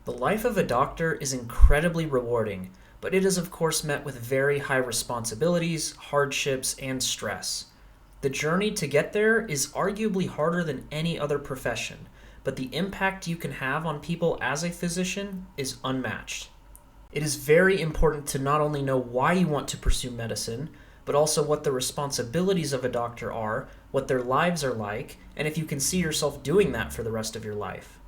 The life of a doctor is incredibly rewarding, but it is of course met with very high responsibilities, hardships, and stress. The journey to get there is arguably harder than any other profession, but the impact you can have on people as a physician is unmatched. It is very important to not only know why you want to pursue medicine, but also what the responsibilities of a doctor are, what their lives are like, and if you can see yourself doing that for the rest of your life.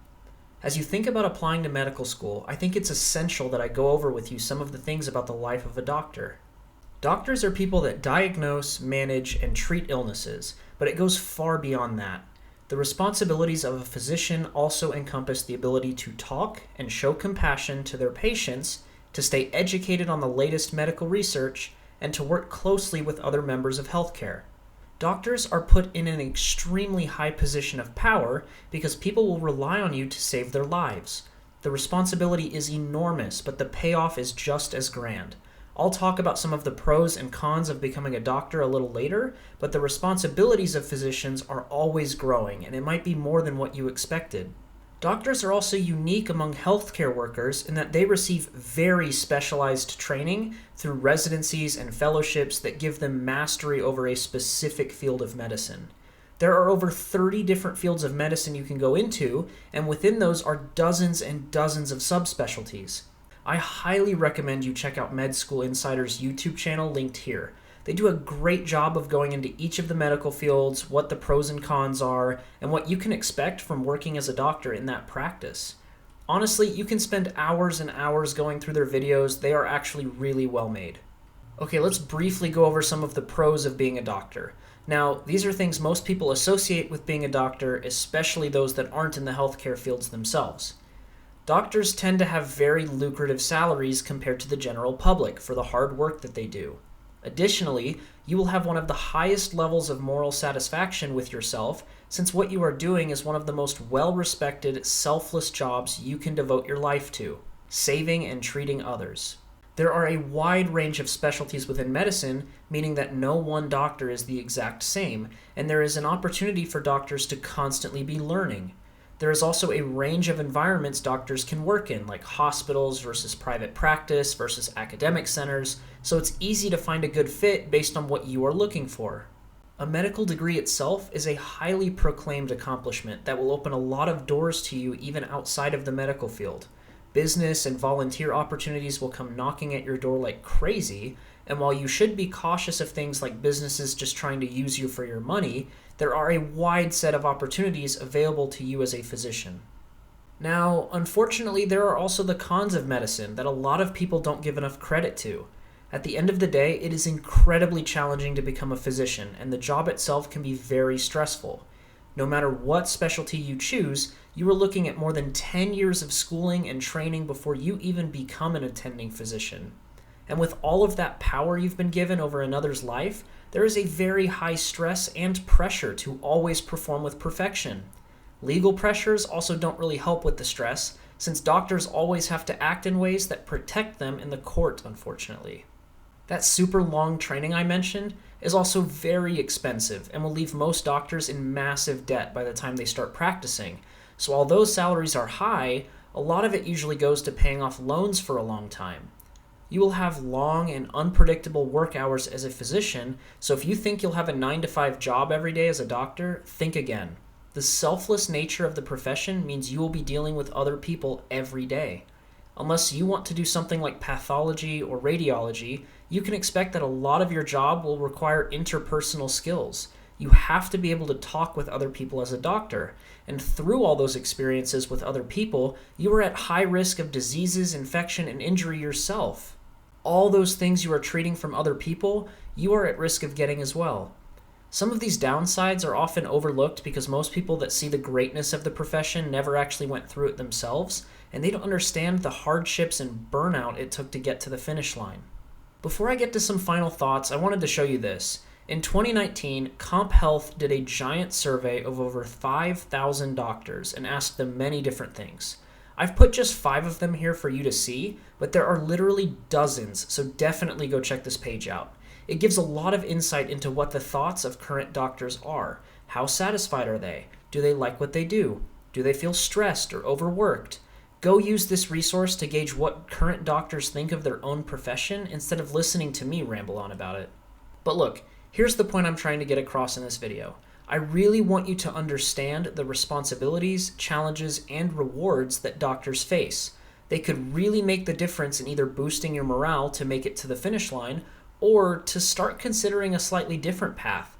As you think about applying to medical school, I think it's essential that I go over with you some of the things about the life of a doctor. Doctors are people that diagnose, manage, and treat illnesses, but it goes far beyond that. The responsibilities of a physician also encompass the ability to talk and show compassion to their patients, to stay educated on the latest medical research, and to work closely with other members of healthcare. Doctors are put in an extremely high position of power because people will rely on you to save their lives. The responsibility is enormous, but the payoff is just as grand. I'll talk about some of the pros and cons of becoming a doctor a little later, but the responsibilities of physicians are always growing, and it might be more than what you expected. Doctors are also unique among healthcare workers in that they receive very specialized training through residencies and fellowships that give them mastery over a specific field of medicine. There are over 30 different fields of medicine you can go into, and within those are dozens and dozens of subspecialties. I highly recommend you check out Med School Insider's YouTube channel linked here. They do a great job of going into each of the medical fields, what the pros and cons are, and what you can expect from working as a doctor in that practice. Honestly, you can spend hours and hours going through their videos. They are actually really well made. Okay, let's briefly go over some of the pros of being a doctor. Now, these are things most people associate with being a doctor, especially those that aren't in the healthcare fields themselves. Doctors tend to have very lucrative salaries compared to the general public for the hard work that they do. Additionally, you will have one of the highest levels of moral satisfaction with yourself, since what you are doing is one of the most well-respected, selfless jobs you can devote your life to, saving and treating others. There are a wide range of specialties within medicine, meaning that no one doctor is the exact same, and there is an opportunity for doctors to constantly be learning. There is also a range of environments doctors can work in, like hospitals versus private practice versus academic centers, so it's easy to find a good fit based on what you are looking for. A medical degree itself is a highly proclaimed accomplishment that will open a lot of doors to you even outside of the medical field. Business and volunteer opportunities will come knocking at your door like crazy, and while you should be cautious of things like businesses just trying to use you for your money, there are a wide set of opportunities available to you as a physician. Now, unfortunately, there are also the cons of medicine that a lot of people don't give enough credit to. At the end of the day, it is incredibly challenging to become a physician, and the job itself can be very stressful. No matter what specialty you choose, you are looking at more than 10 years of schooling and training before you even become an attending physician. And with all of that power you've been given over another's life, there is a very high stress and pressure to always perform with perfection. Legal pressures also don't really help with the stress, since doctors always have to act in ways that protect them in the court, unfortunately. That super long training I mentioned is also very expensive and will leave most doctors in massive debt by the time they start practicing. So although salaries are high, a lot of it usually goes to paying off loans for a long time. You will have long and unpredictable work hours as a physician, so if you think you'll have a 9-to-5 job every day as a doctor, think again. The selfless nature of the profession means you will be dealing with other people every day. Unless you want to do something like pathology or radiology, you can expect that a lot of your job will require interpersonal skills. You have to be able to talk with other people as a doctor, and through all those experiences with other people, you are at high risk of diseases, infection, and injury yourself. All those things you are treating from other people, you are at risk of getting as well. Some of these downsides are often overlooked because most people that see the greatness of the profession never actually went through it themselves, and they don't understand the hardships and burnout it took to get to the finish line. Before I get to some final thoughts, I wanted to show you this. In 2019, CompHealth did a giant survey of over 5,000 doctors and asked them many different things. I've put just 5 of them here for you to see, but there are literally dozens, so definitely go check this page out. It gives a lot of insight into what the thoughts of current doctors are. How satisfied are they? Do they like what they do? Do they feel stressed or overworked? Go use this resource to gauge what current doctors think of their own profession instead of listening to me ramble on about it. But look, here's the point I'm trying to get across in this video. I really want you to understand the responsibilities, challenges, and rewards that doctors face. They could really make the difference in either boosting your morale to make it to the finish line or to start considering a slightly different path.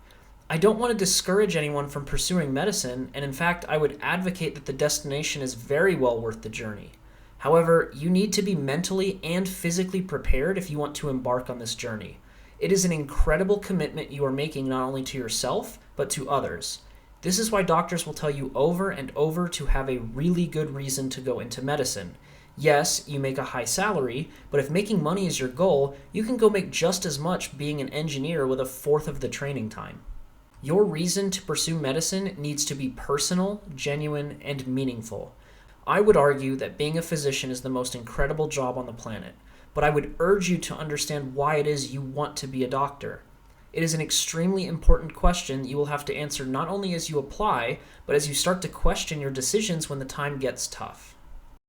I don't want to discourage anyone from pursuing medicine, and in fact, I would advocate that the destination is very well worth the journey. However, you need to be mentally and physically prepared if you want to embark on this journey. It is an incredible commitment you are making not only to yourself, but to others. This is why doctors will tell you over and over to have a really good reason to go into medicine. Yes, you make a high salary, but if making money is your goal, you can go make just as much being an engineer with a fourth of the training time. Your reason to pursue medicine needs to be personal, genuine, and meaningful. I would argue that being a physician is the most incredible job on the planet, but I would urge you to understand why it is you want to be a doctor. It is an extremely important question that you will have to answer not only as you apply, but as you start to question your decisions when the time gets tough.